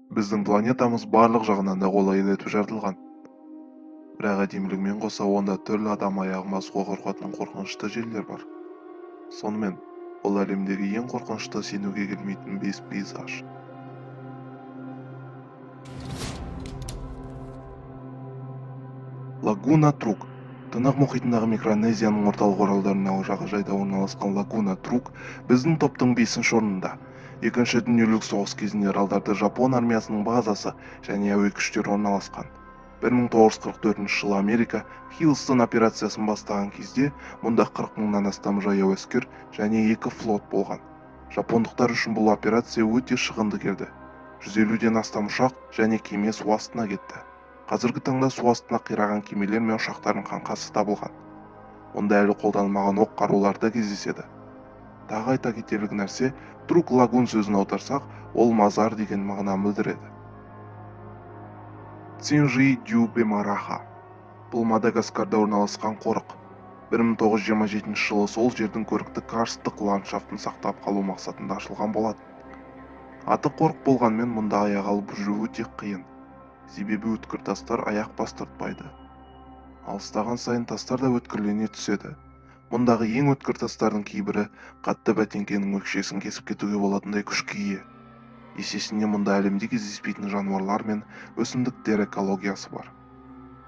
Біздің планетамыз барлық жағынан да қолайлы етіп жаратылған. Бірақ әдемілігімен қоса онда түрлі адам аяғын басуға қорқатын қорқынышты жерлер бар. Сонымен, бұл әлемдегі ең қорқынышты сенуге келмейтін 5 пейзаж. Лагуна Трук. Тынық мұхитындағы Микронезияның орталық оралдарындағы жағажайда орналасқан Лагуна Трук біздің топтың 5-ші орнында. Екінші дүниелік соғыс кезінде аралдарда Жапон армиясының базасы және әуе күштері орналасқан. 1944 жылы Америка Хиллстон операциясын бастаған кезде мұнда 40 мыңнан астам жаяу әскер және 2 флот болған. Жапондықтар үшін бұл операция өте шығынды келді. 150-ден астам ұшақ және кеме су астына кетті. Қазіргі таңда су астына қираған кемелер мен ұшақтардың қаңқасы табылған. Онда әлі қолданылмаған оқ қарулар да кездеседі. Тағы айта кетерлік нәрсе, Трук лагун сөзін аударсақ, ол мазар деген мағынаны білдіреді. Цинжи Дю Бемараха. Бұл Мадагаскарда орналасқан қорық. 1927 жылы сол жердің көрікті карсттық ландшафтын сақтап қалу мақсатында ашылған болатын. Аты қорық болғанмен мұнда аяқ алып жүру өте қиын. Себебі өткір тастар аяқ бастыртпайды. Алыстаған сайын тастар да өткірлене түседі. Мұндағы ең өткір тастардың кейбірі қатты бәтеңкенің өкшесін кесіп кетуге болатындай күшке ие. Есесіне мұнда әлемде кездеспейтін жануарлар мен өсімдіктер экологиясы бар.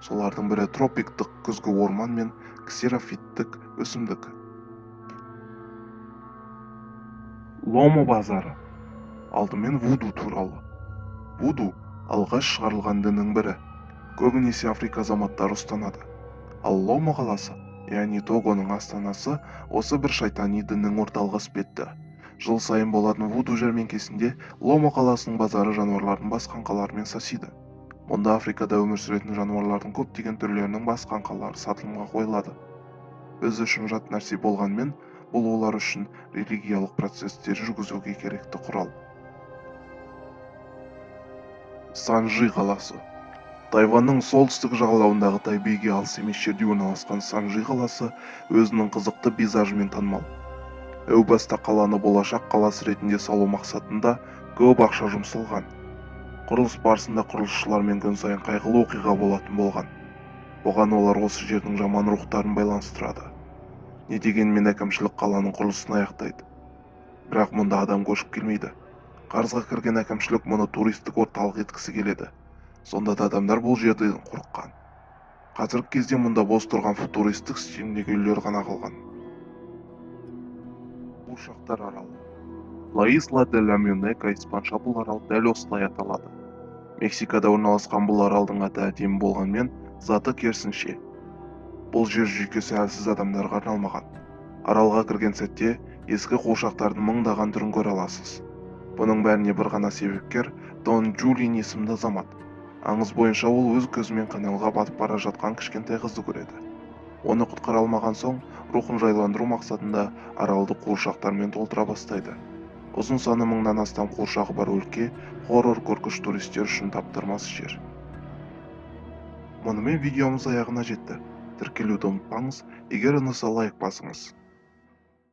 Солардың бірі тропиктік күзгі орман мен ксерофиттік өсімдік. Ломо базары. Алдымен вуду туралы. Вуду алғаш шығарылған діннің бірі. Көбінесе Африка азаматтары ұстанады. Ал Ломо қаласы, яғни Тогоның астанасы, осы бір шайтани діннің орталығы іспетті. Жыл сайын болатын вуду жәрмеңкесінде Ломо қаласының базары жануарлардың бас қаңқаларымен сасиды. Мұнда Африкада өмір сүретін жануарлардың көптеген түрлерінің бас қаңқалары сатылымға қойылады. Біз үшін жат нәрсе болғанмен, бұл олар үшін религиялық процестер жүргізуге керекті құрал. Санжи қаласы. Тайванның солтүстік жағалауындағы Тайбейге алыс емес жерде орналасқан Санжи қаласы өзінің қызықты пейзажымен танымал. Әу баста қаланы болашақ қаласы ретінде салу мақсатында көп ақша жұмсалған. Құрылыс барысында құрылысшылармен күн сайын қайғылы оқиға болатын болған. Бұған олар осы жердің жаман рухтарын байланыстырады. Не дегенмен әкімшілік қаланың құрылысын аяқтайды. Бірақ мұнда адам көшіп келмейді. Қарызға кірген әкімшілік мұны туристік орталық еткісі келеді. Сонда да адамдар бұл жерден қорыққан. Қазіргі кезде мұнда бос тұрған футуристік стиліндегі үйлер ғана қалған. Қуыршақтар аралы. La Isla de la Muñeca испанша бұл арал дәл осылай аталады. Мексикада орналасқан бұл аралдың аты әдемі болғанмен, заты керісінше. Бұл жер жүйкесі әлсіз адамдарға арналмаған. Аралға кірген сәтте ескі қуыршақтардың мыңдаған түрін көре аласыз. Бұның бәріне бір ғана себепкер Дон Джулиан есімді азамат. Аңыз бойынша ол өз көзімен каналға батып бара жатқан кішкентай қызды көреді. Оны құтқара алмаған соң, рухын жайландыру мақсатында аралды қуыршақтармен толтыра бастайды. Ұзын саны 1000-нан астам қуыршағы бар өлке хоррор көркіш туристер үшін таптырмас жер. Мұнымен видеомыз аяғына жетті. Тіркелуді ұмытпаңыз, егер ұнаса лайк басыңыз.